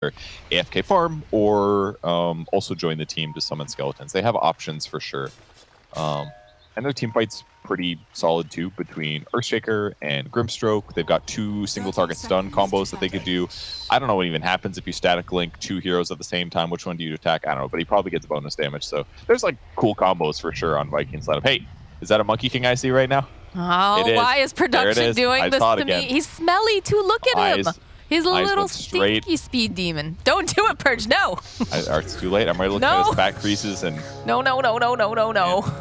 AFK farm or also join the team to summon skeletons. They have options for sure. And their team fight's pretty solid too between Earthshaker and Grimstroke. They've got 2 single target stun combos that they could do. I don't know what even happens if you static link 2 heroes at the same time. Which one do you attack? I don't know, but he probably gets bonus damage. So there's like cool combos for sure on Vikings lineup. Hey, is that a Monkey King I see right now? Oh, why is production doing this to me? He's smelly too. Look at him. He's a little stinky speed demon. Don't do it, Purge. No. It's too late. I'm already looking at his back creases and. No. Yeah.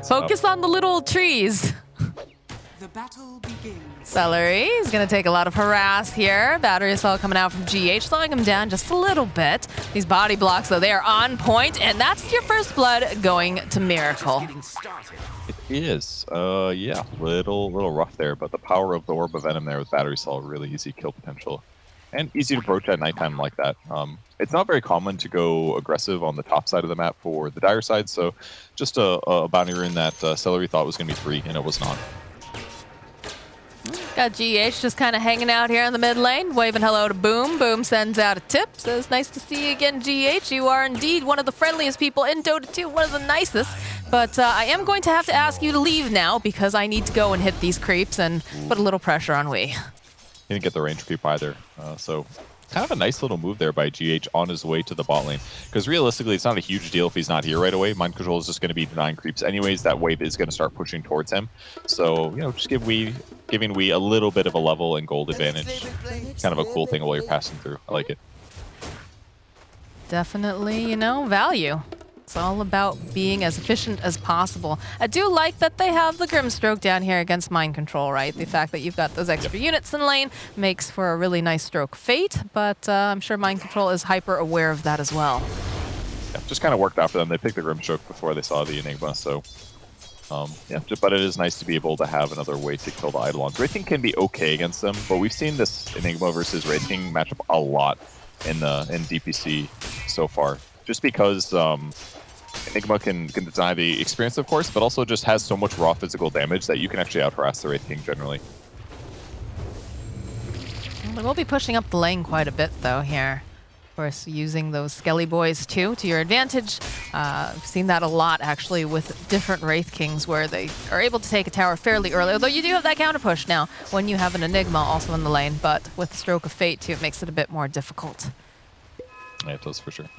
Focus on the little trees. The battle begins. Celery is going to take a lot of harass here. Battery assault coming out from GH, slowing him down just a little bit. These body blocks, though, they are on point, and that's your first blood going to Miracle. It is. Yeah, little rough there, but the power of the Orb of Venom there with Battery Assault, really easy kill potential. And easy to approach at nighttime like that. It's not very common to go aggressive on the top side of the map for the Dire side, so just a bounty rune that Celery thought was going to be free, and it was not. Got GH just kind of hanging out here in the mid lane, waving hello to Boom. Boom sends out a tip, says, nice to see you again, GH. You are indeed one of the friendliest people in Dota 2, one of the nicest. But I am going to have to ask you to leave now because I need to go and hit these creeps and put a little pressure on Wii. He didn't get the range creep either, so kind of a nice little move there by GH on his way to the bot lane. Because realistically, it's not a huge deal if he's not here right away. Mind Control is just going to be denying creeps anyways. That wave is going to start pushing towards him. So, you know, just giving Wii a little bit of a level and gold advantage. Kind of a cool thing while you're passing through. I like it. Definitely, you know, value. It's all about being as efficient as possible. I do like that they have the Grimstroke down here against Mind Control, right? The fact that you've got those extra units in lane makes for a really nice stroke fate, but I'm sure Mind Control is hyper aware of that as well. Yeah, just kind of worked out for them. They picked the Grimstroke before they saw the Enigma, so yeah, but it is nice to be able to have another way to kill the Eidolons. Wraith King can be okay against them, but we've seen this Enigma versus Wraith King match up a lot in DPC so far. Just because Nigma can deny the experience, of course, but also just has so much raw physical damage that you can actually out-harass the Wraith King generally. They will be pushing up the lane quite a bit, though, here. Of course, using those Skelly Boys, too, to your advantage. I've seen that a lot, actually, with different Wraith Kings, where they are able to take a tower fairly early, although you do have that counter push now when you have an Enigma also in the lane, but with the Stroke of Fate, too, it makes it a bit more difficult. Yeah, it does, for sure.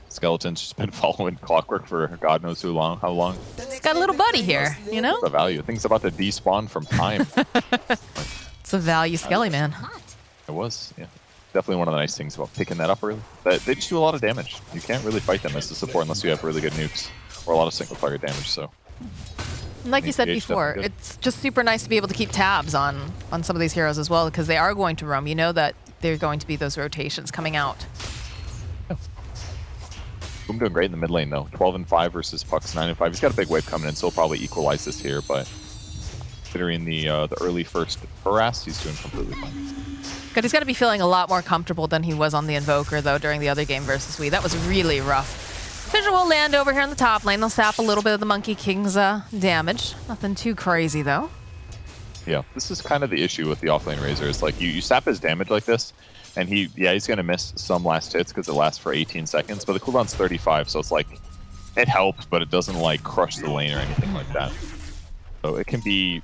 Skeleton's just been following Clockwork for God knows how long. It's got a little buddy here, you know? The value. Thing's about to despawn from time. It's a value Skelly, man. It was, yeah. Definitely one of the nice things about picking that up early. They just do a lot of damage. You can't really fight them as a support unless you have really good nukes or a lot of single target damage, so. Like you said before, it's just super nice to be able to keep tabs on some of these heroes as well, because they are going to roam. You know that there are going to be those rotations coming out. Boom doing great in the mid lane, though. 12-5 versus Puck's 9-5. He's got a big wave coming in, so he'll probably equalize this here, but considering the early first harass, he's doing completely fine. Good, he's got to be feeling a lot more comfortable than he was on the Invoker, though, during the other game versus Wii. That was really rough. Vision will land over here in the top lane. They'll sap a little bit of the Monkey King's damage. Nothing too crazy, though. Yeah, this is kind of the issue with the offlane Razor. It's like you sap his damage like this, and he's going to miss some last hits because it lasts for 18 seconds, but the cooldown's 35, so it's like, it helps, but it doesn't like crush the lane or anything like that. So it can be,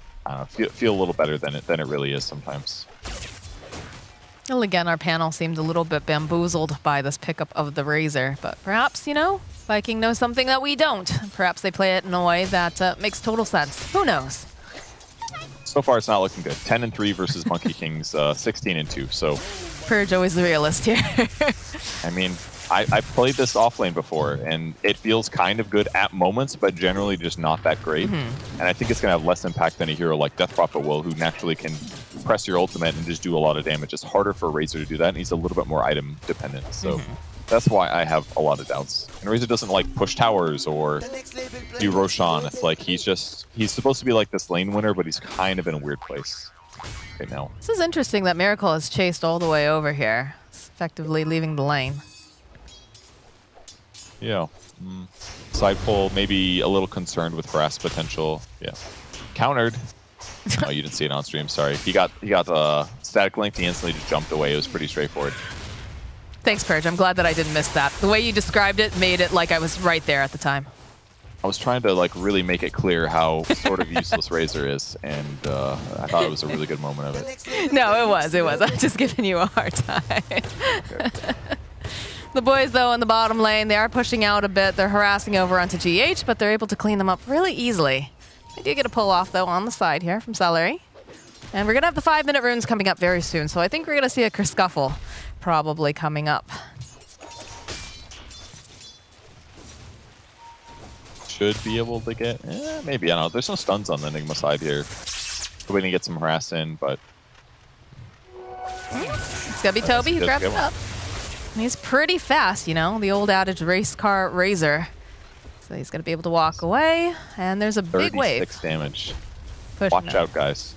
feel a little better than it really is sometimes. Well, again, our panel seems a little bit bamboozled by this pickup of the Razor, but perhaps, you know, Viking knows something that we don't. Perhaps they play it in a way that makes total sense. Who knows? So far, it's not looking good. 10-3 versus Monkey King's 16-2, so... Purge always the realist here. I mean, I played this offlane before, and it feels kind of good at moments, but generally just not that great. And I think it's going to have less impact than a hero like Death Prophet will, who naturally can press your ultimate and just do a lot of damage. It's harder for Razor to do that, and he's a little bit more item dependent. So that's why I have a lot of doubts. And Razor doesn't like push towers or do Roshan. It's like he's supposed to be like this lane winner, but he's kind of in a weird place right now. This is interesting that Miracle has chased all the way over here, effectively leaving the lane. Yeah. Side pull, maybe a little concerned with harass potential. Yeah. Countered. Oh, you didn't see it on stream. Sorry. He got static link. He instantly just jumped away. It was pretty straightforward. Thanks, Purge. I'm glad that I didn't miss that. The way you described it made it like I was right there at the time. I was trying to like really make it clear how sort of useless Razor is, and I thought it was a really good moment of it. No, it was. I'm just giving you a hard time. The boys, though, in the bottom lane, they are pushing out a bit. They're harassing over onto GH, but they're able to clean them up really easily. They do get a pull off, though, on the side here from Celery. And we're going to have the 5-minute runes coming up very soon, so I think we're going to see a Kerscuffle probably coming up. Should be able to get, maybe, I don't know. There's no stuns on the Nigma side here. We're going to get some harass in, but... It's going to be Toby who grabs it up. And he's pretty fast, you know, the old adage race car Razor. So he's going to be able to walk away, and there's a big wave. 36 damage. Pushing Watch out, guys.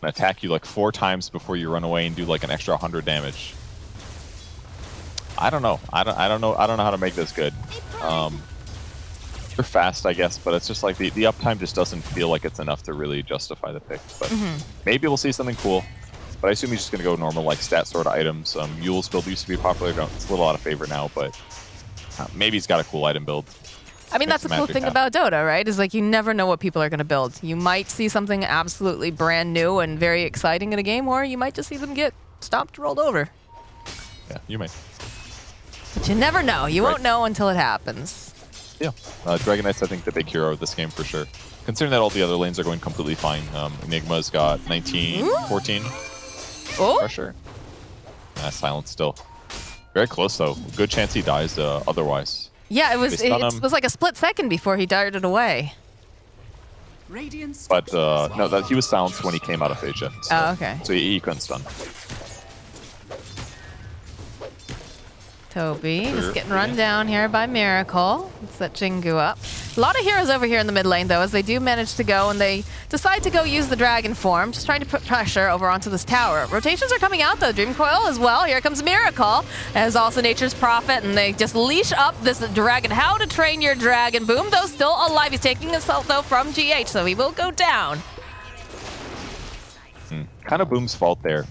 Attack you like 4 times before you run away and do like an extra 100 damage. I don't know. I don't know how to make this good. They're fast, I guess, but it's just like the uptime just doesn't feel like it's enough to really justify the pick. But maybe we'll see something cool. But I assume he's just gonna go normal like stat sort of items. Yule's build used to be popular. It's a little out of favor now, but maybe he's got a cool item build. I mean, that's the cool thing about Dota, right? Is like you never know what people are going to build. You might see something absolutely brand new and very exciting in a game, or you might just see them get stomped, rolled over. Yeah, you might. But you never know. You won't know until it happens. Yeah, Dragon Knight's I think the big hero of this game for sure. Considering that all the other lanes are going completely fine. Enigma's got 19, 14. Oh, Pressure. Silence still. Very close though. Good chance he dies otherwise. Yeah, it was like a split second before he darted away. But no, he was silenced when he came out of phase shift. So, oh, okay. So he couldn't stun. Toby just getting run down here by Miracle. Let's set Jingu up. A lot of heroes over here in the mid lane, though, as they do manage to go, and they decide to go use the dragon form, just trying to put pressure over onto this tower. Rotations are coming out, though. Dream Coil as well. Here comes Miracle, as also Nature's Prophet, and they just leash up this dragon. How to train your dragon. Boom, though, still alive. He's taking assault, though, from GH, so he will go down. Kind of Boom's fault there.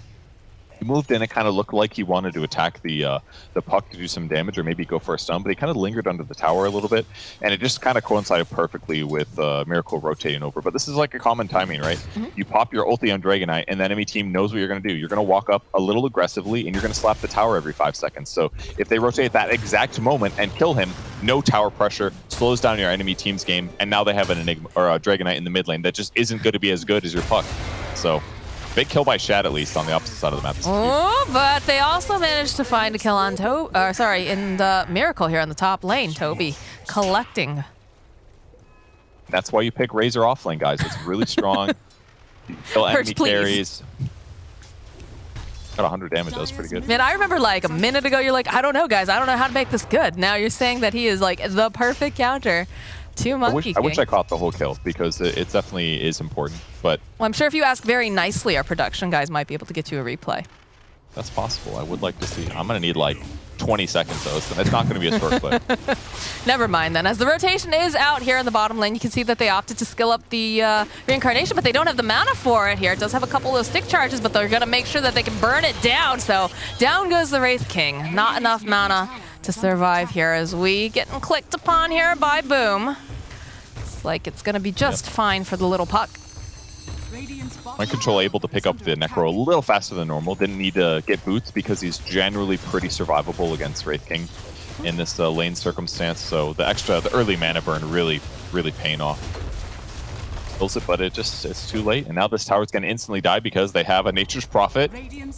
He moved in, it kind of looked like he wanted to attack the puck to do some damage or maybe go for a stun, but he kind of lingered under the tower a little bit, and it just kind of coincided perfectly with Miracle rotating over. But this is like a common timing, right? You pop your ulti on Dragon Knight, and the enemy team knows what you're going to do. You're going to walk up a little aggressively, and you're going to slap the tower every 5 seconds. So if they rotate at that exact moment and kill him, no tower pressure, slows down your enemy team's game, and now they have an Enigma or a Dragon Knight in the mid lane that just isn't going to be as good as your puck. So... big kill by Shad, at least, on the opposite side of the map. Oh, but they also managed to find a kill on in the Miracle here on the top lane. Toby collecting. That's why you pick Razor offlane, guys. It's really strong. You kill enemy carries. Got 100 damage. That was pretty good. Man, I remember like a minute ago, you're like, I don't know, guys. I don't know how to make this good. Now you're saying that he is like the perfect counter to Monkey King. I wish I caught the whole kill because it definitely is important. But well, I'm sure if you ask very nicely, our production guys might be able to get you a replay. That's possible. I would like to see. I'm going to need like 20 seconds though, so it's not going to be a short clip. Never mind then. As the rotation is out here in the bottom lane, you can see that they opted to skill up the reincarnation, but they don't have the mana for it here. It does have a couple of those stick charges, but they're going to make sure that they can burn it down. So down goes the Wraith King. Not enough mana to survive here as we getting clicked upon here by Boom. It's like it's going to be just fine for the little puck. Mind Control able to pick up the Necro a little faster than normal. Didn't need to get boots because he's generally pretty survivable against Wraith King in this lane circumstance. So the early mana burn really paying off. Kills it, but it's too late. And now this tower's going to instantly die because they have a Nature's Prophet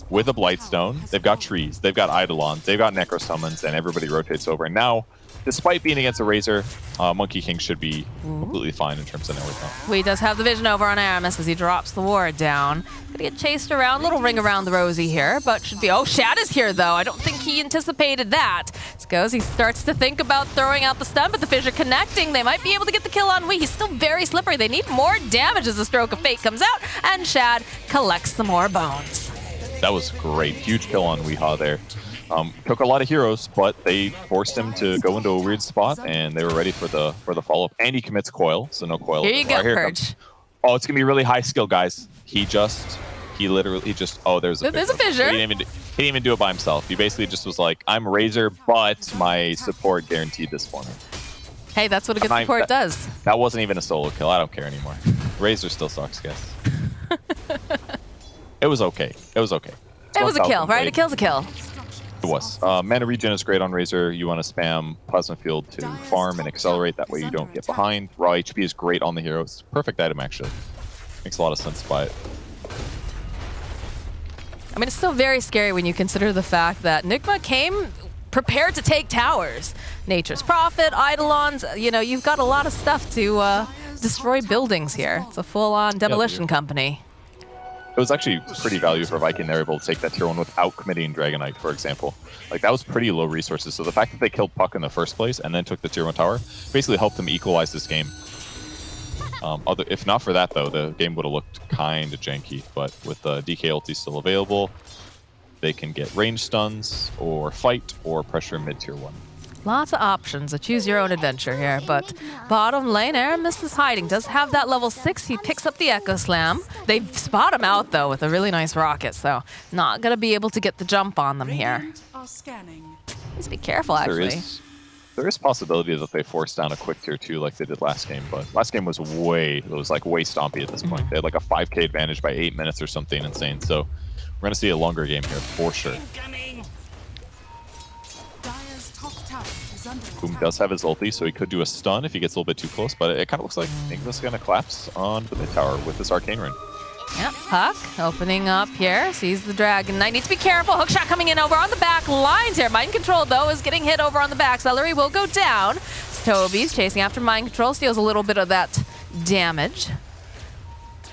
with a Blightstone. They've got trees, they've got Eidolons, they've got Necro Summons, and everybody rotates over. And now, despite being against a Razor, Monkey King should be completely fine in terms of network count. He does have the vision over on Aramis as he drops the ward down. Gonna get chased around, little ring around the Rosie here, but should be... Oh, Shad is here though. I don't think he anticipated that. As goes, he starts to think about throwing out the stun, but the Fissure connecting. They might be able to get the kill on Wee. He's still very slippery. They need more damage as the Stroke of Fate comes out, and Shad collects some more bones. That was great. Huge kill on Weehaw there. Took a lot of heroes, but they forced him to go into a weird spot, and they were ready for the follow-up. And he commits coil, so no coil. Here you go, Purge. Oh, it's gonna be really high skill, guys. He literally just. Oh, there's a fissure. He didn't even do it by himself. He basically just was like, "I'm Razor, but my support guaranteed this for me." Hey, that's what a good support does. That wasn't even a solo kill. I don't care anymore. Razor still sucks, guys. It was okay. It was okay. It was a kill, right? A kill's a kill. It was. Mana regen is great on Razor. You want to spam Plasma Field to farm and accelerate. That way you don't get behind. Raw HP is great on the heroes. Perfect item, actually. Makes a lot of sense to buy it. I mean, it's still very scary when you consider the fact that Nigma came prepared to take towers. Nature's Prophet, Eidolons, you know, you've got a lot of stuff to destroy buildings here. It's a full-on demolition company. It was actually pretty valuable for Viking. They were able to take that tier 1 without committing Dragonite, for example. Like, that was pretty low resources. So the fact that they killed Puck in the first place and then took the tier 1 tower basically helped them equalize this game. If not for that, though, the game would have looked kind of janky. But with the DK ulti still available, they can get range stuns or fight or pressure mid-tier 1. Lots of options. A choose your own adventure here, but bottom lane, Aramis is hiding. Does have that level 6. He picks up the Echo Slam. They spot him out, though, with a really nice rocket, so not going to be able to get the jump on them here. Let's be careful, actually. There is possibility that they force down a quick tier 2 like they did last game, but last game was way stompy at this point. They had like a 5k advantage by 8 minutes or something insane, so we're going to see a longer game here, for sure. Boom does have his ulti, so he could do a stun if he gets a little bit too close, but it kind of looks like Nigma's going to collapse on the mid tower with this Arcane Ring. Yep, Puck opening up here, sees the Dragon Knight. Needs to be careful. Hookshot coming in over on the back lines here. Mind Control, though, is getting hit over on the back. Celery will go down. Toby's chasing after Mind Control, steals a little bit of that damage.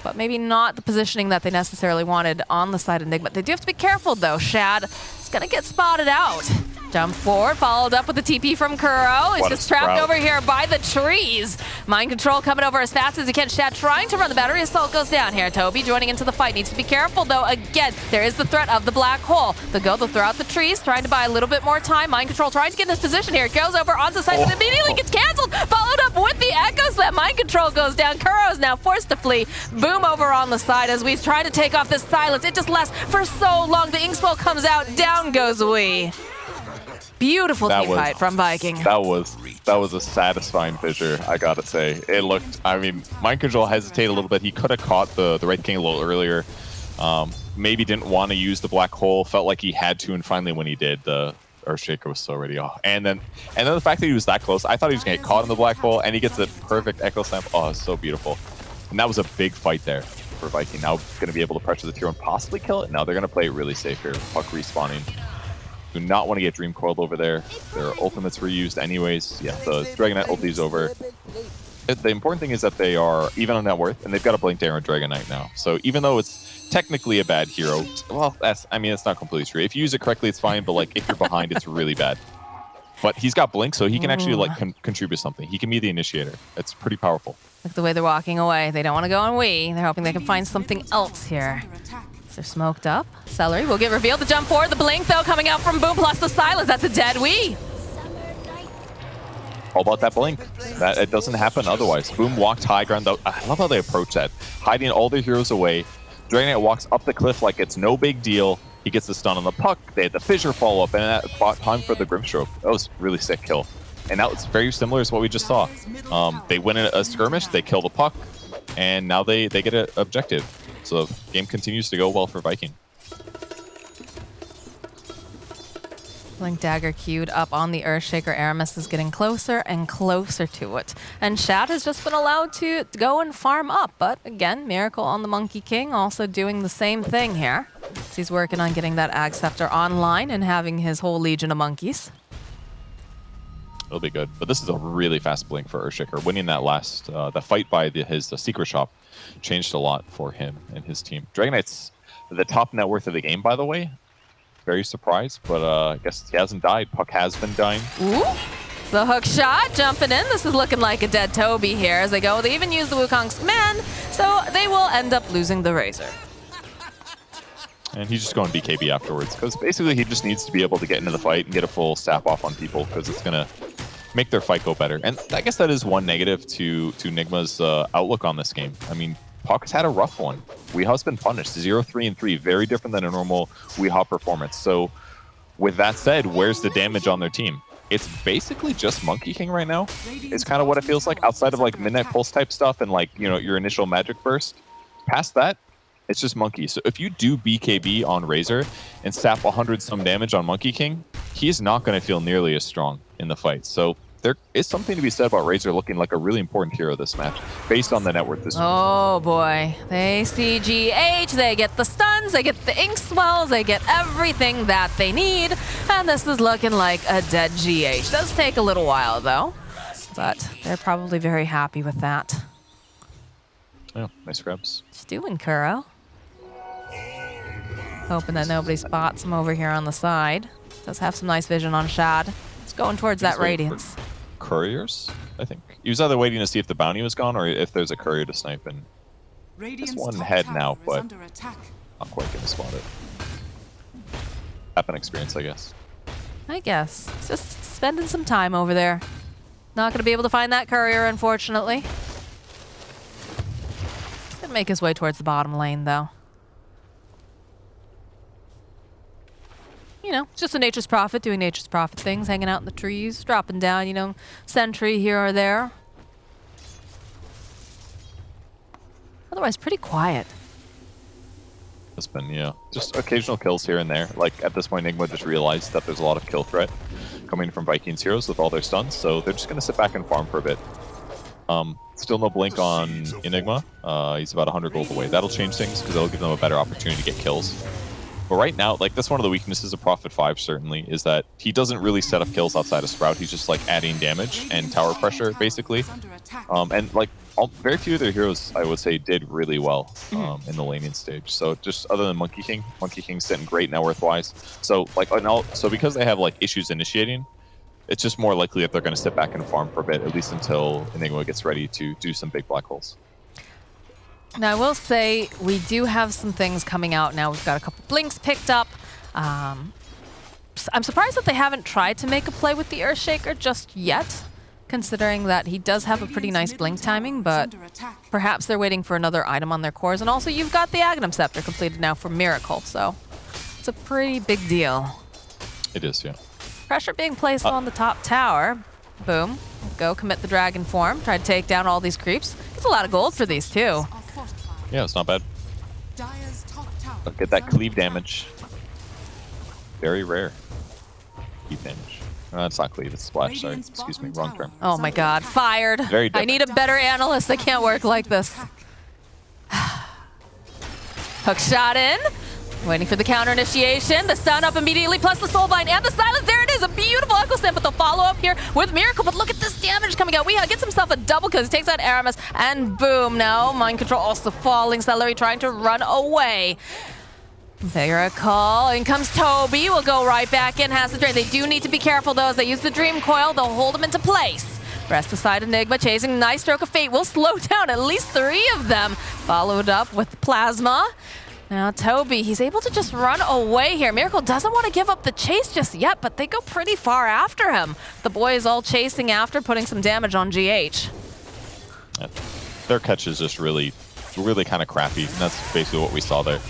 But maybe not the positioning that they necessarily wanted on the side of Nigma. They do have to be careful, though. Shad is going to get spotted out. Jump forward, followed up with the TP from Kuro. He's just trapped over here by the trees. Mind Control coming over as fast as he can. Shad trying to run the battery assault goes down here. Toby joining into the fight. Needs to be careful, though. Again, there is the threat of the black hole. They'll throw out the trees, trying to buy a little bit more time. Mind Control trying to get in this position here. Goes over onto the side, but immediately gets canceled. Followed up with the Echo Slam. Mind Control goes down. Kuro is now forced to flee. Boom over on the side as we try to take off this silence. It just lasts for so long. The Ink Spell comes out. Down goes Wee. Beautiful team fight from Viking. That was a satisfying fissure, I gotta say. It looked, I mean, Mind Control hesitated a little bit. He could have caught the Wraith King a little earlier. Maybe didn't want to use the black hole. Felt like he had to, and finally when he did, the Earthshaker was so ready. Oh, and then the fact that he was that close, I thought he was gonna get caught in the black hole, and he gets the perfect Echo Slam. Oh, it's so beautiful. And that was a big fight there for Viking. Now gonna be able to pressure the tier 1, possibly kill it. Now they're gonna play it really safe here. Puck respawning. Do not want to get Dream Coiled over there. Their ultimates were used anyways. Yeah, the Dragon Knight ulti's over. The important thing is that they are even on net worth, and they've got a Blink Arrow Dragon Knight now. So even though it's technically a bad hero, well, it's not completely true. If you use it correctly, it's fine, but like if you're behind, it's really bad. But he's got Blink, so he can actually like contribute something. He can be the initiator. It's pretty powerful. Look at the way they're walking away. They don't want to go on Wii. They're hoping they can find something else here. They're smoked up. Celery will get revealed. The jump forward. The blink, though, coming out from Boom plus the silence. That's a dead Wii. All about that blink. That it doesn't happen otherwise. Boom walked high ground, though. I love how they approach that. Hiding all their heroes away. Dragon Knight walks up the cliff like it's no big deal. He gets the stun on the Puck. They had the fissure follow up, and that bought time for the Grimstroke. That was a really sick kill. And that was very similar to what we just saw. They win a skirmish, they kill the Puck, and now they get an objective. So the game continues to go well for Viking. Blink Dagger queued up on the Earthshaker. Aramis is getting closer and closer to it. And Shad has just been allowed to go and farm up. But again, Miracle on the Monkey King also doing the same thing here. So he's working on getting that Ag Scepter online and having his whole legion of monkeys. It'll be good. But this is a really fast blink for Earthshaker. Winning that last, the fight by his secret shop changed a lot for him and his team. Dragon Knight's the top net worth of the game, by the way. Very surprised, but I guess he hasn't died. Puck has been dying. Ooh, the hook shot jumping in. This is looking like a dead Toby here as they go. They even use the Wukong's man, so they will end up losing the Razor. And he's just going BKB afterwards, because basically he just needs to be able to get into the fight and get a full sap off on people, because it's going to make their fight go better. And I guess that is one negative to Nigma's outlook on this game. I mean, Puck's had a rough one. Weeha's been punished. 0-3-3, very different than a normal Weeha performance. So with that said, where's the damage on their team? It's basically just Monkey King right now. It's kind of what it feels like, outside of like Midnight Pulse type stuff and like, you know, your initial magic burst. Past that, it's just Monkey. So if you do BKB on Razor and sap 100 some damage on Monkey King, he's not going to feel nearly as strong in the fight. So there is something to be said about Razor looking like a really important hero this match, based on the net worth. Oh boy, they see GH, they get the stuns, they get the ink swells, they get everything that they need, and this is looking like a dead GH. Does take a little while though, but they're probably very happy with that. Yeah, nice grabs. Just doing Kuro. Hoping that nobody spots him over here on the side. Does have some nice vision on Shad. It's going towards that Radiance. Couriers, I think. He was either waiting to see if the bounty was gone or if there's a courier to snipe. And Radiant's there's one top head tower now, is but under attack. not quite going to spot it. Happen experience, I guess. I guess. It's just spending some time over there. Not going to be able to find that courier, unfortunately. He's going to make his way towards the bottom lane, though. You know, it's just a Nature's Prophet doing Nature's Prophet things, hanging out in the trees, dropping down, you know, sentry here or there. Otherwise, pretty quiet. It's been, yeah, just occasional kills here and there. Like, at this point, Nigma just realized that there's a lot of kill threat coming from Vikings heroes with all their stuns, so they're just going to sit back and farm for a bit. Still no blink on Enigma. He's about 100 gold away. That'll change things, because that'll give them a better opportunity to get kills. But right now, like, that's one of the weaknesses of Prophet 5, certainly, is that he doesn't really set up kills outside of Sprout. He's just, like, adding damage and tower pressure, basically. And, like, very few of their heroes, I would say, did really well in the laning stage. So just other than Monkey King's sitting great net worth-wise. So, like, so because they have, like, issues initiating, it's just more likely that they're going to sit back and farm for a bit, at least until Enigma gets ready to do some big black holes. Now, I will say we do have some things coming out now. We've got a couple blinks picked up. I'm surprised that they haven't tried to make a play with the Earthshaker just yet, considering that he does have a pretty nice blink timing, but perhaps they're waiting for another item on their cores. And also, you've got the Aghanim Scepter completed now for Miracle, so it's a pretty big deal. It is, yeah. Pressure being placed on the top tower. Boom. Go commit the dragon form. Try to take down all these creeps. It's a lot of gold for these, too. Yeah, it's not bad. Get that cleave damage. Very rare. Cleave damage. It's not cleave, it's splash, sorry. Excuse me, wrong term. Oh my god, fired. Very I need a better analyst. I can't work like this. Hook shot in. Waiting for the counter initiation. The stun up immediately, plus the soulbind and the silence. There it is, a beautiful echo stamp, but the follow up here with Miracle. But look at this damage coming out. Weeha gets himself a double because he takes out Aramis, and boom, now Mind Control also falling. Celery trying to run away. Miracle, in comes Toby. Will go right back in, has the drain. They do need to be careful though, as they use the Dream Coil. They'll hold him into place. Rest aside, Enigma chasing nice stroke of fate will slow down at least 3 of them. Followed up with Plasma. Now Toby, he's able to just run away here. Miracle doesn't want to give up the chase just yet, but they go pretty far after him. The boys all chasing after, putting some damage on GH. Yeah. Their catch is just really kind of crappy, and that's basically what we saw there.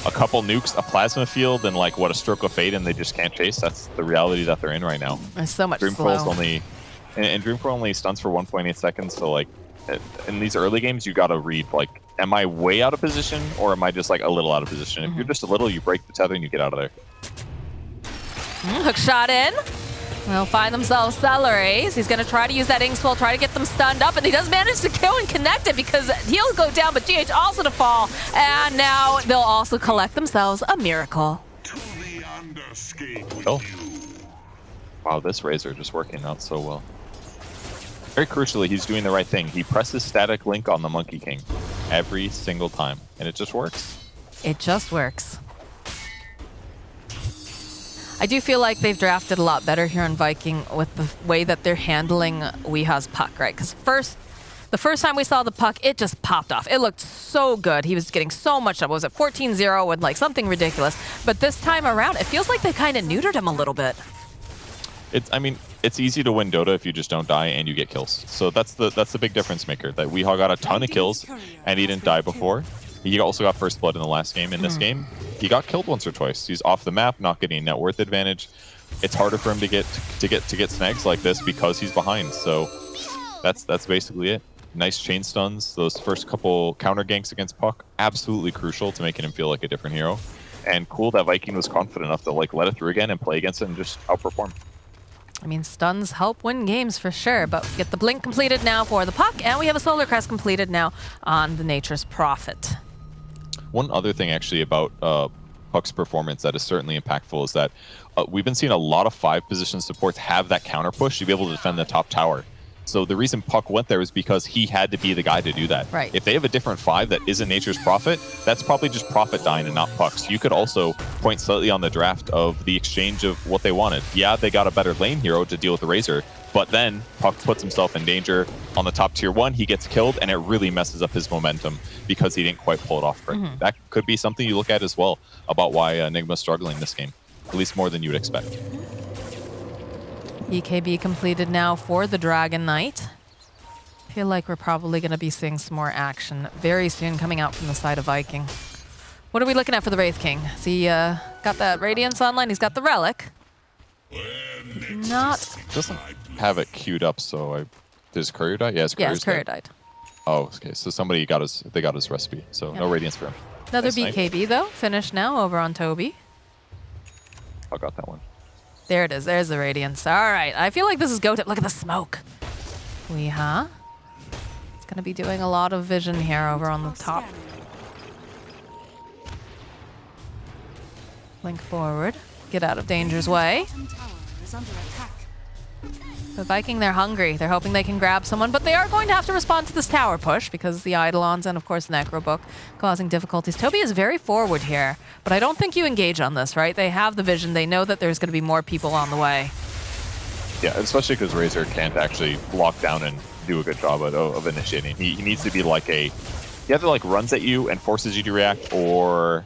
A couple nukes, a plasma field, and like what, a stroke of fate, and they just can't chase. That's the reality that they're in right now. There's so much Dreamcoil's only, and Dreamcoil only stuns for 1.8 seconds, so like in these early games, you gotta read, like, am I way out of position, or am I just like a little out of position? If you're just a little, you break the tether and you get out of there. Hook shot in. They'll find themselves Celeries. He's going to try to use that Inkswell, try to get them stunned up, and he does manage to kill and connect it because he'll go down, but GH also to fall. And now they'll also collect themselves a Miracle. Oh. Wow, this Razor just working out so well. Very crucially, he's doing the right thing. He presses static link on the Monkey King every single time, and it just works. It just works. I do feel like they've drafted a lot better here in Viking with the way that they're handling Weeha's puck, right? Because first, The first time we saw the puck, it just popped off. It looked so good. He was getting so much up. Was it 14-0 with like something ridiculous? But this time around, it feels like they kind of neutered him a little bit. I mean, it's easy to win Dota if you just don't die and you get kills. So that's the big difference maker. That Weehawk got a ton of kills and he didn't die before. He also got first blood in the last game. In this game, he got killed once or twice. He's off the map, not getting a net worth advantage. It's harder for him to get snags like this because he's behind. So that's basically it. Nice chain stuns. Those first couple counter ganks against Puck, absolutely crucial to making him feel like a different hero. And cool that Viking was confident enough to like let it through again and play against it and just outperform. I mean, stuns help win games for sure, but we get the blink completed now for the Puck, and we have a Solar Crest completed now on the Nature's Prophet. One other thing actually about Puck's performance that is certainly impactful is that we've been seeing a lot of 5-position supports have that counter push to be able to defend the top tower. So the reason Puck went there is because he had to be the guy to do that. Right. If they have a different 5 that isn't Nature's Prophet, that's probably just Prophet dying and not Puck. So you could also point slightly on the draft of the exchange of what they wanted. Yeah, they got a better lane hero to deal with the Razor, but then Puck puts himself in danger on the top tier 1, he gets killed, and it really messes up his momentum because he didn't quite pull it off correctly. That could be something you look at as well about why Nigma's struggling this game, at least more than you would expect. EKB completed now for the Dragon Knight. I feel like we're probably going to be seeing some more action very soon coming out from the side of Viking. What are we looking at for the Wraith King? Has he got that Radiance online? He's got the Relic. Not... Doesn't have it queued up, so does Courier die? Yeah, his Courier died. Oh, okay. So somebody got they got his recipe, so no Radiance for him. Another Nice BKB, though. Finished now over on Toby. I got that one. There it is. There's the Radiance. All right. I feel like this is go-to. Look at the smoke. Weeha. It's going to be doing a lot of vision here over on the top. Link forward. Get out of danger's way. The Viking, they're hungry. They're hoping they can grab someone, but they are going to have to respond to this tower push because the Eidolons and, of course, the Necrobook causing difficulties. Toby is very forward here, but I don't think you engage on this, right? They have the vision. They know that there's going to be more people on the way. Yeah, especially because Razor can't actually lock down and do a good job of initiating. He needs to be like he either like runs at you and forces you to react, or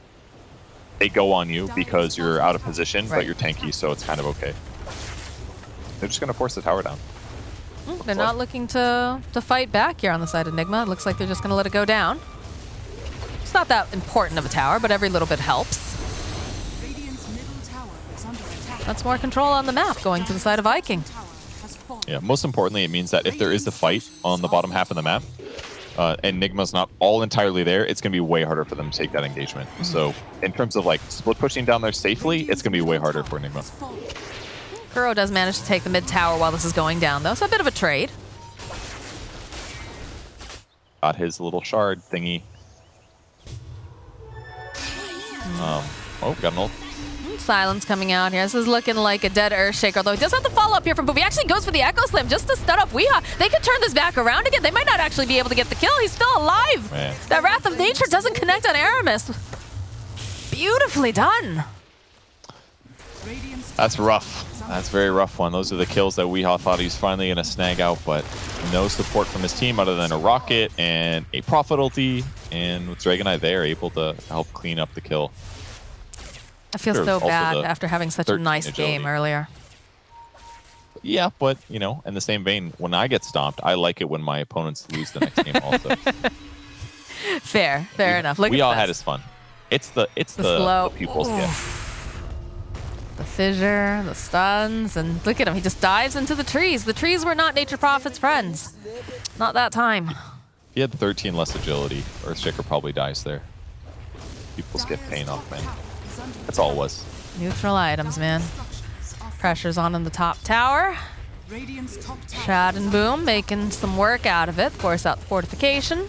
they go on you because you're out of position, but you're tanky, so it's kind of okay. They're just going to force the tower down. They're not looking to fight back here on the side of Nigma. It looks like they're just going to let it go down. It's not that important of a tower, but every little bit helps. That's more control on the map going to the side of Viking. Yeah, most importantly, it means that if there is the fight on the bottom half of the map, and Nigma's not all entirely there, it's going to be way harder for them to take that engagement. So in terms of like split pushing down there safely, it's going to be way harder for Nigma. Kuro does manage to take the mid tower while this is going down, though, so a bit of a trade. Got his little shard thingy. Oh, got an ult. Silence coming out here. This is looking like a dead Earthshaker, although he does have the follow-up here from Boom. He actually goes for the Echo Slam just to stun up Weehawk. They could turn this back around again. They might not actually be able to get the kill. He's still alive. Man. That Wrath of Nature doesn't connect on Aramis. Beautifully done. That's rough. That's a very rough one. Those are the kills that Weehawk thought he was finally going to snag out, but no support from his team other than a rocket and a Prophet ulti, and with Dragon Eye there, able to help clean up the kill. I feel so bad after having such a nice game earlier. Yeah, but, you know, in the same vein, when I get stomped, I like it when my opponents lose the next game also. Fair enough. Look we at all this. had his fun. It's the slow pupils get. The fissure, the stuns, and look at him. He just dives into the trees. The trees were not Nature Prophet's friends. Not that time. He had 13 less agility. Earthshaker probably dies there. Pupils get pain off, man. That's all it was. Neutral items, man. Pressure's on in the top tower. Shad and Boom making some work out of it. Force out the fortification.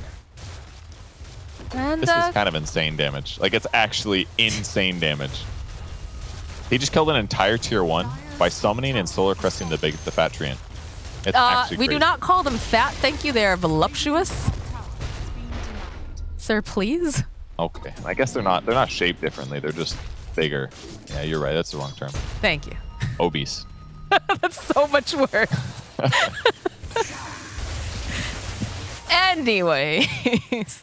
And this is kind of insane damage. Like, it's actually insane damage. He just killed an entire tier 1 by summoning and solar cresting the fat treant. It's actually we crazy. do not call them fat, thank you. They are voluptuous. Sir, please. Okay, I guess they're not shaped differently. They're just bigger. Yeah, you're right. That's the wrong term. Thank you. Obese. That's so much worse. Anyways,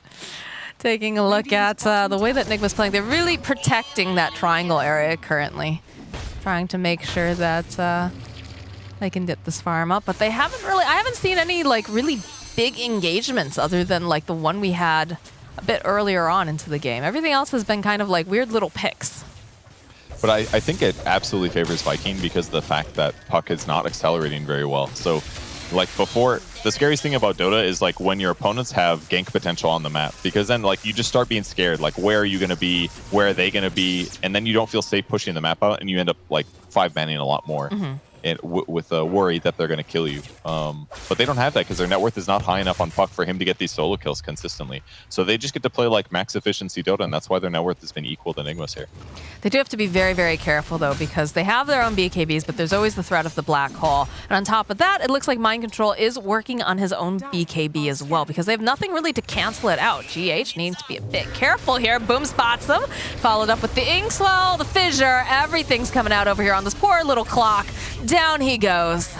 taking a look at the way that Nigma's playing, they're really protecting that triangle area currently. Trying to make sure that they can get this farm up, but they haven't really, I haven't seen any like really big engagements other than like the one we had a bit earlier on into the game. Everything else has been kind of like weird little picks. But I think it absolutely favors Viking because of the fact that Puck is not accelerating very well. So, like before, the scariest thing about Dota is like when your opponents have gank potential on the map, because then like you just start being scared. Like, where are you going to be? Where are they going to be? And then you don't feel safe pushing the map out, and you end up like 5-manning a lot more. And with a worry that they're going to kill you. But they don't have that because their net worth is not high enough on Puck for him to get these solo kills consistently. So they just get to play like max efficiency Dota, and that's why their net worth has been equal to Nigma's here. They do have to be very, very careful, though, because they have their own BKBs, but there's always the threat of the black hole. And on top of that, it looks like Mind Control is working on his own BKB as well, because they have nothing really to cancel it out. GH needs to be a bit careful here. Boom spots him. Followed up with the Inkswell, the Fissure. Everything's coming out over here on this poor little clock. Down he goes.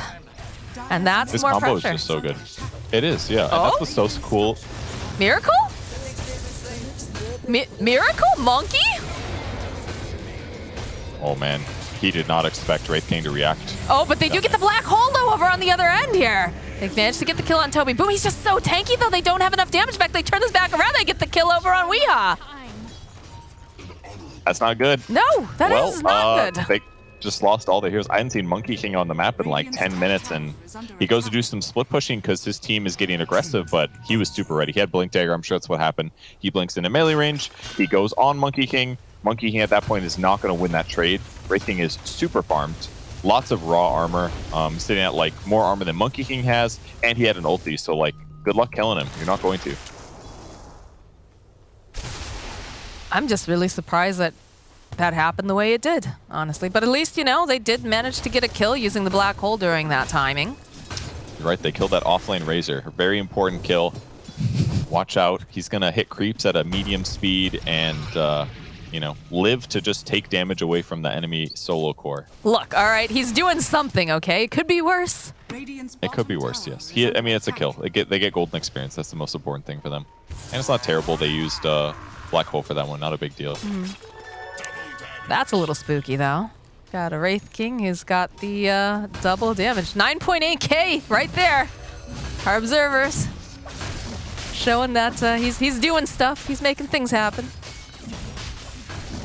And that's this more combo pressure. is just so good. It is, yeah. Oh? And that's what's so cool. Miracle? Miracle? Monkey? Oh man, he did not expect Wraith King to react. Oh, but they do get the black hole though over on the other end here. They managed to get the kill on Toby. Boom, he's just so tanky though. They don't have enough damage back. They turn this back around. They get the kill over on Weeha. That's not good. No, that is not good. They just lost all their heroes. I hadn't seen Monkey King on the map in like 10 minutes, and he goes to do some split pushing because his team is getting aggressive, but he was super ready. He had Blink Dagger. I'm sure that's what happened. He blinks into melee range. He goes on Monkey King. Monkey King at that point is not going to win that trade. Wraith King is super farmed. Lots of raw armor, sitting at like more armor than Monkey King has, and he had an ulti, so like good luck killing him. You're not going to. I'm just really surprised that that happened the way it did, honestly. But at least, you know, they did manage to get a kill using the black hole during that timing. You're right, they killed that offlane Razor. A very important kill. Watch out. He's going to hit creeps at a medium speed and, you know, live to just take damage away from the enemy solo core. Look, all right, he's doing something, okay? It could be worse. It could be worse, yes. I mean, it's a kill. They get golden experience. That's the most important thing for them. And it's not terrible. They used black hole for that one. Not a big deal. That's a little spooky, though. Got a Wraith King who's got the double damage. 9.8k right there. Our observers showing that he's doing stuff. He's making things happen.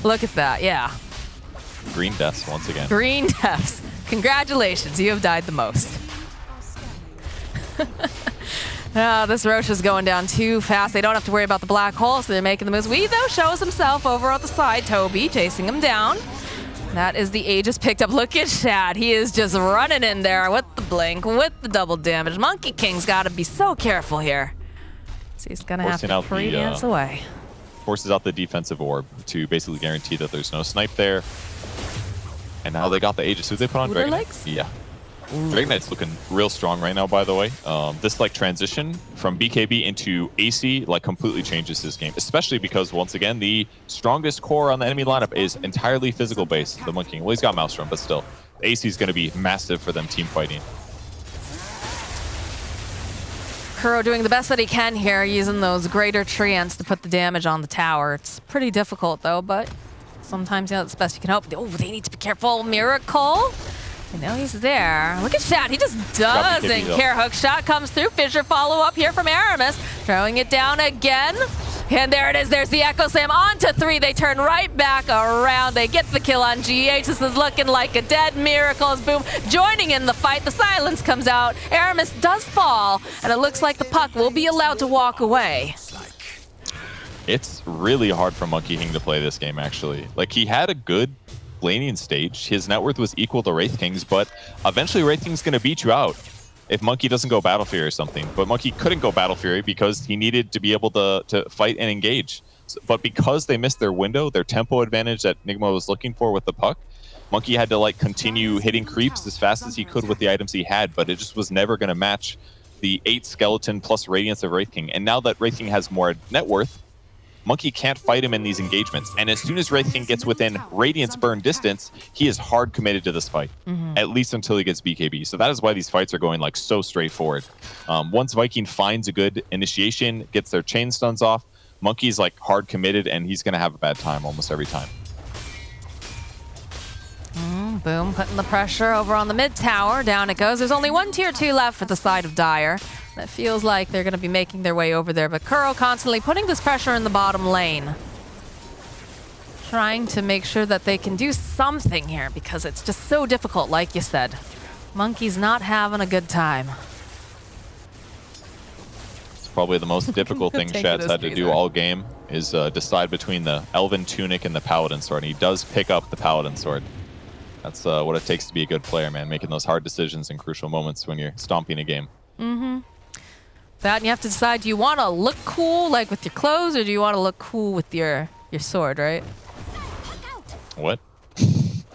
Look at that, yeah. Green deaths once again. Green deaths. Congratulations, you have died the most. This Roche is going down too fast. They don't have to worry about the black hole, so they're making the moves. Wee, though, shows himself over on the side. Toby chasing him down. That is the Aegis picked up. Look at Shad. He is just running in there with the blink, with the double damage. Monkey King's got to be so careful here. So he's going to have to free-dance away. Forces out the defensive orb to basically guarantee that there's no snipe there. And now they got the Aegis. Who they put on? Dragon Knight? Yeah. Dragon Knight's looking real strong right now, by the way. This like transition from BKB into AC like completely changes his game, especially because once again the strongest core on the enemy lineup is entirely physical based. The Monkey King, well, he's got Maelstrom, but still, AC is going to be massive for them team fighting. Kuro doing the best that he can here, using those greater treants to put the damage on the tower. It's pretty difficult though, but sometimes, you know, it's the best you can hope. Oh, they need to be careful. Miracle. I know he's there. Look at Shad. He just doesn't care. Hook shot comes through. Fissure follow up here from Aramis. Throwing it down again. And there it is. There's the Echo Slam onto 3. They turn right back around. They get the kill on GH. This is looking like a dead Miracles. Boom. Joining in the fight. The silence comes out. Aramis does fall. And it looks like the puck will be allowed to walk away. It's really hard for Monkey King to play this game, actually. Like, he had a good laning stage. His net worth was equal to Wraith King's, but eventually Wraith King's going to beat you out if Monkey doesn't go Battle Fury or something. But Monkey couldn't go Battle Fury because he needed to be able to fight and engage. But because they missed their window, their tempo advantage that Nigma was looking for with the puck, Monkey had to like continue hitting creeps as fast as he could with the items he had, but it just was never going to match the 8 skeleton plus radiance of Wraith King. And now that Wraith King has more net worth, Monkey can't fight him in these engagements. And as soon as Wraith King gets within Radiance Burn distance, he is hard committed to this fight, at least until he gets BKB. So that is why these fights are going like so straightforward. Once Viking finds a good initiation, gets their chain stuns off, Monkey's like hard committed, and he's going to have a bad time almost every time. Boom, putting the pressure over on the mid tower. Down it goes. There's only one tier 2 left for the side of Dire. It feels like they're going to be making their way over there, but Kuro constantly putting this pressure in the bottom lane. Trying to make sure that they can do something here because it's just so difficult, like you said. Monkey's not having a good time. It's probably the most difficult thing Shad's had to do all game is decide between the Elven Tunic and the Paladin Sword, and he does pick up the Paladin Sword. That's what it takes to be a good player, man, making those hard decisions in crucial moments when you're stomping a game. That, and you have to decide, do you want to look cool, like with your clothes, or do you want to look cool with your sword, right? What?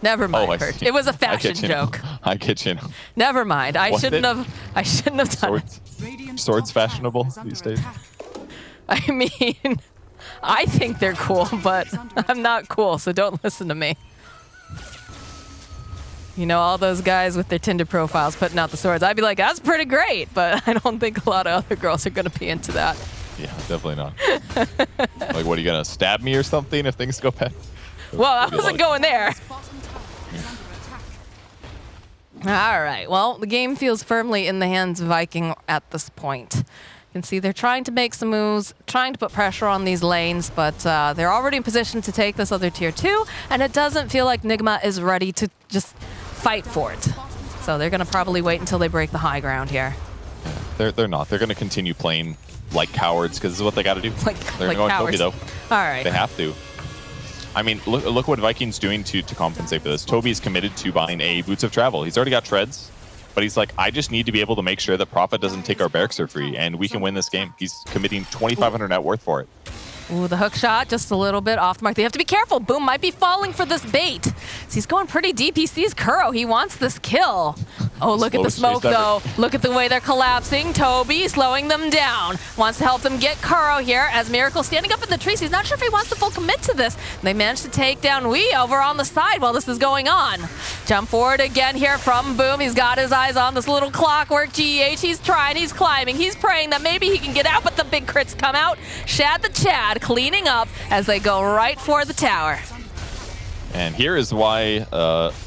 Never mind, Oh, Kurt. It was a fashion joke. I get you. Never mind. I shouldn't have done it. Swords fashionable these days? I mean, I think they're cool, but I'm not cool, so don't listen to me. You know, all those guys with their Tinder profiles putting out the swords. I'd be like, that's pretty great, but I don't think a lot of other girls are going to be into that. Yeah, definitely not. Like, what, are you going to stab me or something if things go bad? Well, I wasn't going there. All right, well, the game feels firmly in the hands of Viking at this point. You can see they're trying to make some moves, trying to put pressure on these lanes, but they're already in position to take this other tier 2, and it doesn't feel like Nigma is ready to just fight for it. So they're going to probably wait until they break the high ground here. Yeah, they're not. They're going to continue playing like cowards because this is what they got to do. They're like going cowards. Toby, though. All right. They have to. I mean, look what Viking's doing to compensate for this. Toby's committed to buying a Boots of Travel. He's already got treads, but he's like, I just need to be able to make sure that Prophet doesn't take our barracks for free, and we can win this game. He's committing 2,500 net worth for it. Ooh, the hook shot just a little bit off the mark. They have to be careful. Boom might be falling for this bait. So he's going pretty deep. He sees Kuro. He wants this kill. Oh, look at the smoke, though. Look at the way they're collapsing. Toby slowing them down. Wants to help them get Kuro here as Miracle standing up in the trees. He's not sure if he wants to full commit to this. They managed to take down Wee over on the side while this is going on. Jump forward again here from Boom. He's got his eyes on this little clockwork GEH. He's trying. He's climbing. He's praying that maybe he can get out, but the big crits come out. Shad the Chad cleaning up as they go right for the tower. And here is why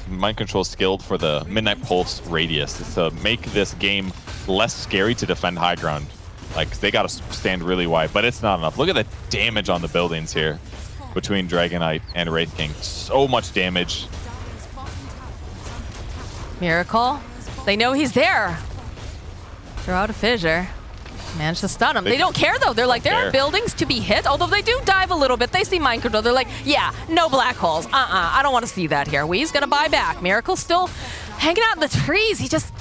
Mind Control is skilled for the Midnight Pulse radius. It's to make this game less scary to defend high ground. Like, they got to stand really wide, but it's not enough. Look at the damage on the buildings here between Dragonite and Wraith King. So much damage. Miracle. They know he's there. Throw out a fissure. Managed to stun him. They don't care, though. They're like, there are buildings to be hit, although they do dive a little bit. They see Mind Control. They're like, yeah, no black holes. I don't want to see that here. Wee's going to buy back. Miracle's still hanging out in the trees. He just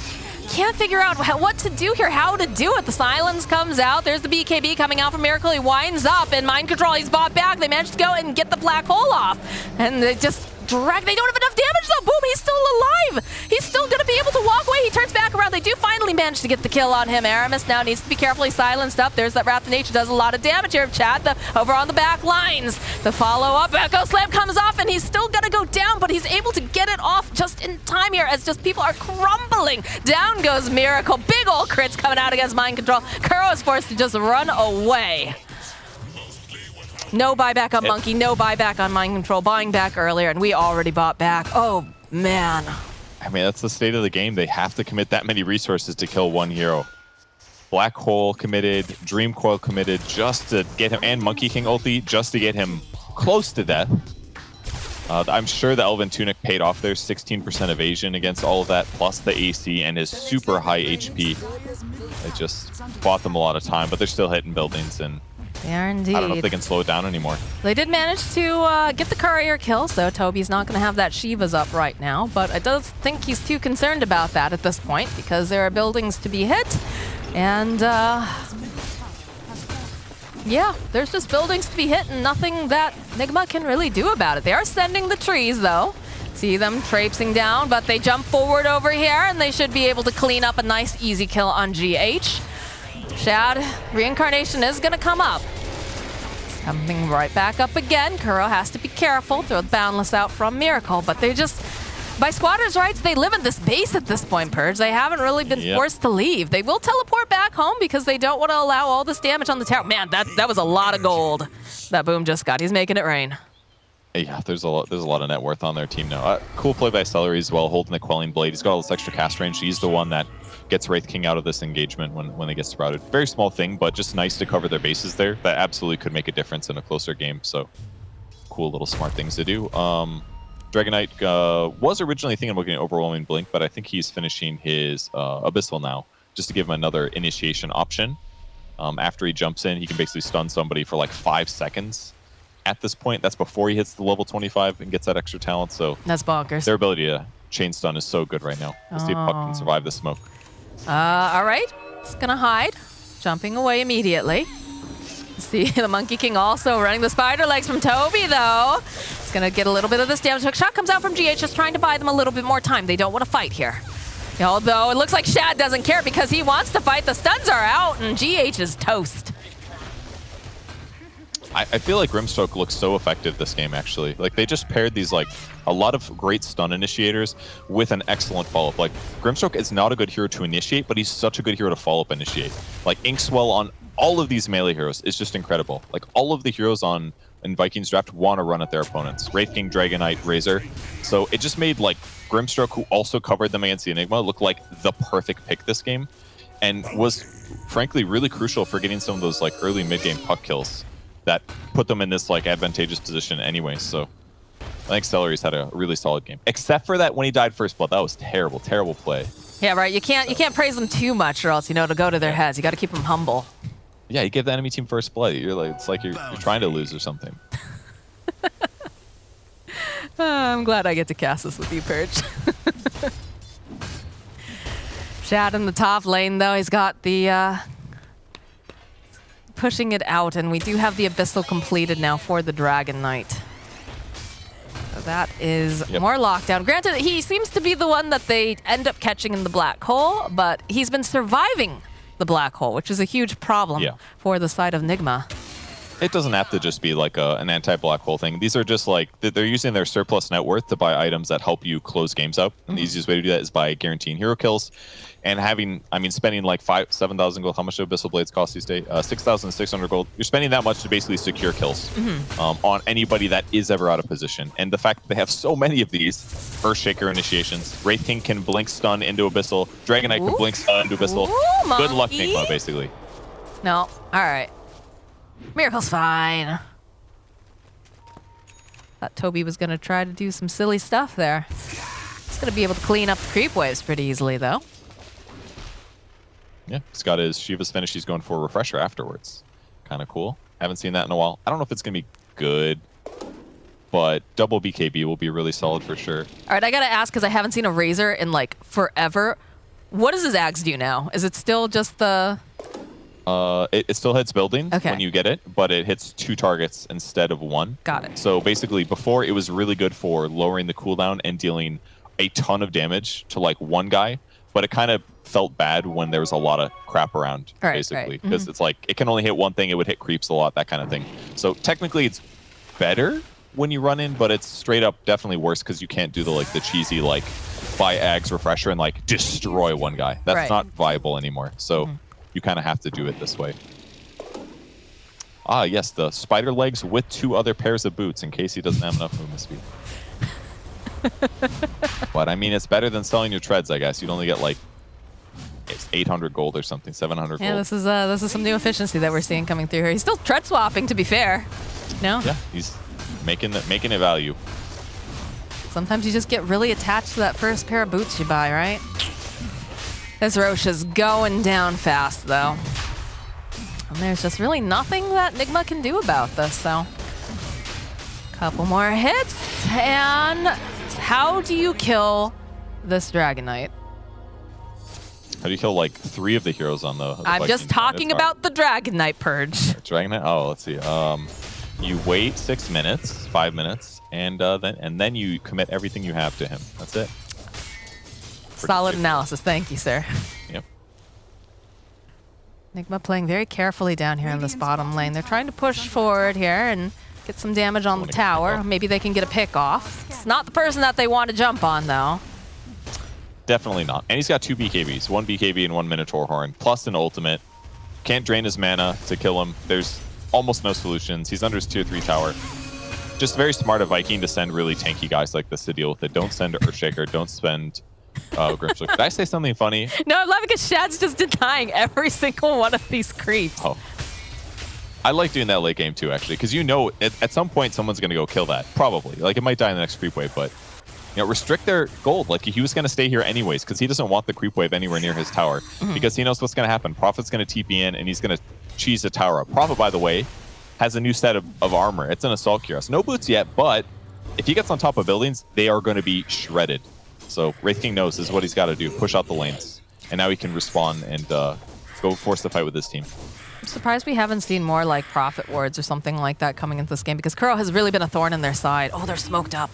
can't figure out what to do here, how to do it. The silence comes out. There's the BKB coming out from Miracle. He winds up, and Mind Control, he's bought back. They managed to go and get the black hole off. And they just drag. They don't have enough damage, though. Boom, he's still alive. He's still going to be able to walk away. He turns back around. They do finally manage to get the kill on him. Aramis now needs to be carefully silenced up. There's that Wrath of Nature. Does a lot of damage here. Chad over on the back lines. The follow-up. Echo Slam comes off, and he's still going to go down, but he's able to get it off just in time here as just people are crumbling. Down goes Miracle. Big ol' crits coming out against Mind Control. Kuro is forced to just run away. No buyback on Monkey, no buyback on Mind Control. Buying back earlier, and we already bought back. Oh, man. I mean, that's the state of the game. They have to commit that many resources to kill one hero. Black Hole committed, Dream Coil committed just to get him, and Monkey King ulti just to get him close to death. I'm sure the Elven Tunic paid off their 16% evasion against all of that, plus the AC and his super high HP. It just bought them a lot of time, but they're still hitting buildings, and they are indeed. I don't know if they can slow it down anymore. They did manage to get the courier kill, so Toby's not going to have that Shiva's up right now, but I don't think he's too concerned about that at this point because there are buildings to be hit, and yeah, there's just buildings to be hit and nothing that Nigma can really do about it. They are sending the trees, though. See them traipsing down, but they jump forward over here, and they should be able to clean up a nice, easy kill on GH. Shad, Reincarnation is going to come up. Coming right back up again. Kuro has to be careful. Throw the Boundless out from Miracle, but they just, by squatters' rights, they live in this base at this point, Purge. They haven't really been forced to leave. They will teleport back home because they don't want to allow all this damage on the tower. Man, that was a lot of gold that Boom just got. He's making it rain. Yeah, there's a lot of net worth on their team now. Cool play by Celery as well, holding the Quelling Blade. He's got all this extra cast range. He's the one that gets Wraith King out of this engagement when they get sprouted. Very small thing, but just nice to cover their bases there. That absolutely could make a difference in a closer game. So cool little smart things to do. Dragonite was originally thinking about getting Overwhelming Blink, but I think he's finishing his Abyssal now, just to give him another initiation option. After he jumps in, he can basically stun somebody for like 5 seconds. At this point, that's before he hits the level 25 and gets that extra talent. So that's bonkers. Their ability to chain stun is so good right now. Let's see if Puck can survive the smoke. All right, it's gonna hide, jumping away immediately. See the Monkey King also running the spider legs from Toby though. It's gonna get a little bit of this damage. Hook shot comes out from GH, just trying to buy them a little bit more time. They don't want to fight here. Although it looks like Shad doesn't care because he wants to fight. The stuns are out and GH is toast. I feel like Grimstroke looks so effective this game, actually. Like, they just paired these, like, a lot of great stun initiators with an excellent follow-up. Like, Grimstroke is not a good hero to initiate, but he's such a good hero to follow-up initiate. Like, Inkswell on all of these melee heroes is just incredible. Like, all of the heroes in Vikings draft want to run at their opponents. Wraith King, Dragonite, Razor. So it just made, like, Grimstroke, who also covered them against the Enigma, look like the perfect pick this game. And was, frankly, really crucial for getting some of those, like, early mid-game puck kills that put them in this like advantageous position anyway. So I think Celery's had a really solid game. Except for that when he died first blood, that was terrible, terrible play. Yeah, right. You can't praise them too much or else, to go to their heads. You got to keep them humble. Yeah, you give the enemy team first blood. It's like you're trying to lose or something. I'm glad I get to cast this with you, Purge. Shad in the top lane though, he's got the pushing it out, and we do have the Abyssal completed now for the Dragon Knight. So that is more lockdown. Granted, he seems to be the one that they end up catching in the black hole, but he's been surviving the black hole, which is a huge problem for the side of Nigma. It doesn't have to just be like an anti-black hole thing. These are just like, they're using their surplus net worth to buy items that help you close games out. And the easiest way to do that is by guaranteeing hero kills. And spending like 7,000 gold. How much do Abyssal Blades cost these days? 6,600 gold. You're spending that much to basically secure kills on anybody that is ever out of position. And the fact that they have so many of these Earthshaker initiations. Wraith King can blink stun into Abyssal. Dragonite can blink stun into Abyssal. Good luck, Nigma, basically. No. All right. Miracle's fine. Thought Toby was going to try to do some silly stuff there. He's going to be able to clean up the creep waves pretty easily, though. Yeah, he's got his Shiva's finish. He's going for a refresher afterwards. Kind of cool. Haven't seen that in a while. I don't know if it's going to be good, but double BKB will be really solid for sure. All right, I got to ask because I haven't seen a Razor in like forever. What does his axe do now? Is it still just the... It still hits buildings when you get it, but it hits 2 targets instead of 1. Got it. So basically, before it was really good for lowering the cooldown and dealing a ton of damage to like one guy, but it kind of felt bad when there was a lot of crap around, basically. Because it's like, it can only hit one thing, it would hit creeps a lot, that kind of thing. So technically it's better when you run in, but it's straight up definitely worse because you can't do the cheesy buy Ags refresher and like destroy one guy. That's not viable anymore. So you kind of have to do it this way. Ah, yes, the spider legs with 2 other pairs of boots in case he doesn't have enough movement speed. But I mean, it's better than selling your treads, I guess. You'd only get like, it's 800 gold or something, 700 gold. Yeah, this is some new efficiency that we're seeing coming through here. He's still tread swapping, to be fair. No? Yeah, he's making it value. Sometimes you just get really attached to that first pair of boots you buy, right? This Roche is going down fast, though. And there's just really nothing that Nigma can do about this, so... Couple more hits, and how do you kill this Dragon Knight? How do you kill like 3 of the heroes on the I'm just talking about the Dragon Knight, Purge. Dragon Knight? Oh, let's see. You wait 6 minutes, 5 minutes, and then you commit everything you have to him. That's it. Solid analysis. Thank you, sir. Yep. Nigma playing very carefully down here in this bottom lane. They're trying to push forward here and get some damage on the tower. Maybe they can get a pick off. It's not the person that they want to jump on, though. Definitely not. And he's got 2 BKBs, 1 BKB and 1 Minotaur Horn, plus an ultimate. Can't drain his mana to kill him. There's almost no solutions. He's under his tier 3 tower. Just very smart of Viking to send really tanky guys like this to deal with it. Don't send Earthshaker. Don't spend Grimstroke. Did I say something funny? No, I'm laughing because Shad's just denying every single one of these creeps. Oh. I like doing that late game too, actually, because you know at some point someone's going to go kill that. Probably. Like, it might die in the next creep wave, but restrict their gold. Like, he was going to stay here anyways because he doesn't want the creep wave anywhere near his tower because he knows what's going to happen. Prophet's going to TP in and he's going to cheese the tower up. Prophet, by the way, has a new set of armor. It's an Assault Cuirass. No boots yet, but if he gets on top of buildings, they are going to be shredded. So Wraith King knows this is what he's got to do. Push out the lanes. And now he can respawn and go force the fight with his team. I'm surprised we haven't seen more like Prophet wards or something like that coming into this game because Kuro has really been a thorn in their side. Oh, they're smoked up.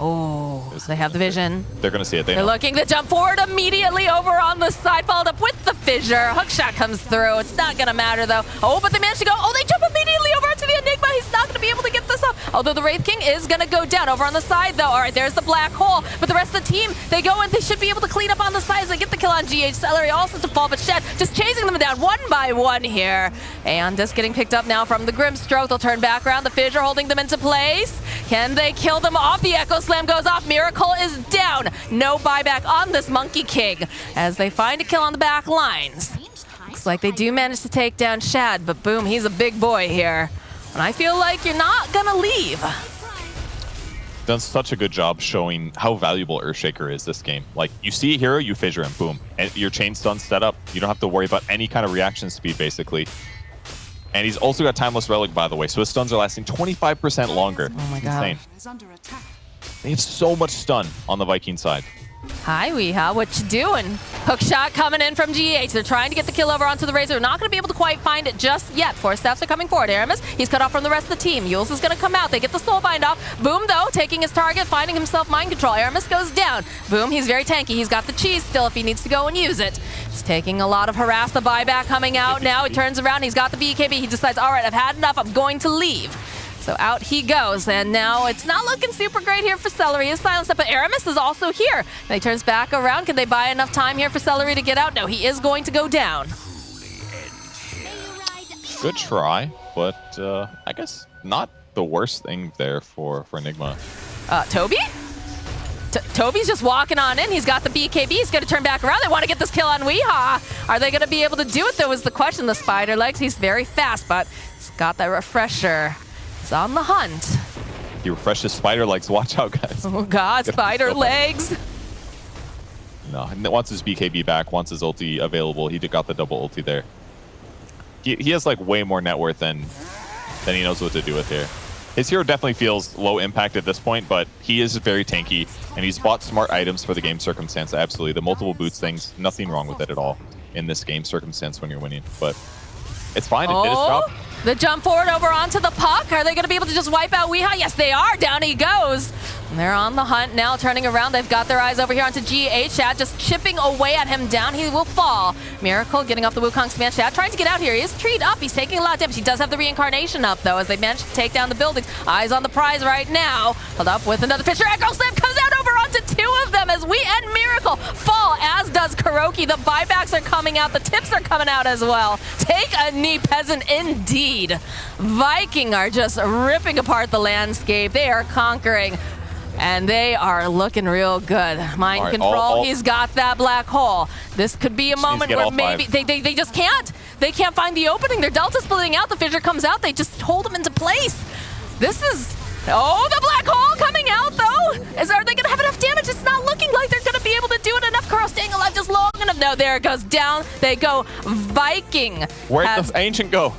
Oh, they have the vision. They're going to see it. They're looking to jump forward immediately over on the side, followed up with the fissure. Hookshot comes through. It's not going to matter, though. Oh, but they managed to go. Oh, they jump immediately over onto the Enigma. He's not going to be able to get this up. Although the Wraith King is going to go down over on the side, though. All right, there's the black hole. But the rest of the team, they go and they should be able to clean up on the sides. They get the kill on GH. Celery also to fall, but Shed just chasing them down one by one here. And just getting picked up now from the Grimstroke. They'll turn back around. The fissure holding them into place. Can they kill them off? The Echo Slam goes off. Miracle is down. No buyback on this Monkey King as they find a kill on the back lines. Looks like they do manage to take down Shad, but boom, he's a big boy here. And I feel like you're not gonna leave. Done such a good job showing how valuable Earthshaker is this game. Like, you see a hero, you fissure him, boom. And your chain stun's set up. You don't have to worry about any kind of reaction speed, basically. And he's also got Timeless Relic, by the way, so his stuns are lasting 25% longer. Oh my god. Insane. They have so much stun on the Viking side. Hi, Weeha. What you doing? Hookshot coming in from GH. They're trying to get the kill over onto the Razor. They're not going to be able to quite find it just yet. Force Staffs are coming forward. Aramis, he's cut off from the rest of the team. Yules is going to come out. They get the Soulbind off. Boom, though, taking his target, finding himself mind control. Aramis goes down. Boom, he's very tanky. He's got the cheese still if he needs to go and use it. He's taking a lot of harass. The buyback coming out. Now he turns around. He's got the BKB. He decides, all right, I've had enough. I'm going to leave. So out he goes, and now it's not looking super great here for Celery. His silence up, but Aramis is also here. And he turns back around. Can they buy enough time here for Celery to get out? No, he is going to go down. Good try, but I guess not the worst thing there for Nigma. Toby? Toby's just walking on in. He's got the BKB. He's going to turn back around. They want to get this kill on Weeha. Are they going to be able to do it, though, is the question. The Spider Legs, he's very fast, but he's got that refresher. He's on the hunt. He refreshed his Spider Legs. Watch out, guys. Oh, God, Spider Legs. No, and wants his BKB back, wants his ulti available. He got the double ulti there. He has, like, way more net worth than he knows what to do with here. His hero definitely feels low impact at this point, but he is very tanky, and he's bought smart items for the game circumstance. Absolutely. The multiple boots things, nothing wrong with it at all in this game circumstance when you're winning. But it's fine. It did its job. The jump forward over onto the puck. Are they going to be able to just wipe out Weeha? Yes, they are. Down he goes. And they're on the hunt now, turning around. They've got their eyes over here onto GH. Shad just chipping away at him down. He will fall. Miracle getting off the Wukong's command. Shad trying to get out here. He is treed up. He's taking a lot of damage. He does have the reincarnation up, though, as they manage to take down the buildings. Eyes on the prize right now. Held up with another Fisher. Echo Slam comes out over onto two of them as we and Miracle fall, as does Kuroki. The buybacks are coming out. The tips are coming out as well. Take a knee, peasant, indeed. Viking are just ripping apart the landscape. They are conquering. And they are looking real good. Mind control, he's got that black hole. This could be a moment where maybe they just can't. They can't find the opening. Their Delta splitting out. The fissure comes out. They just hold them into place. This is... Oh, the black hole coming out, though. Are they going to have enough damage? It's not looking like they're going to be able to do it enough. Kuro staying alive just long enough. No, there it goes down. They go. Viking. Where'd the Ancient go?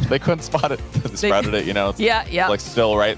They couldn't spot it. They sprouted it, you know. It's yeah. like still right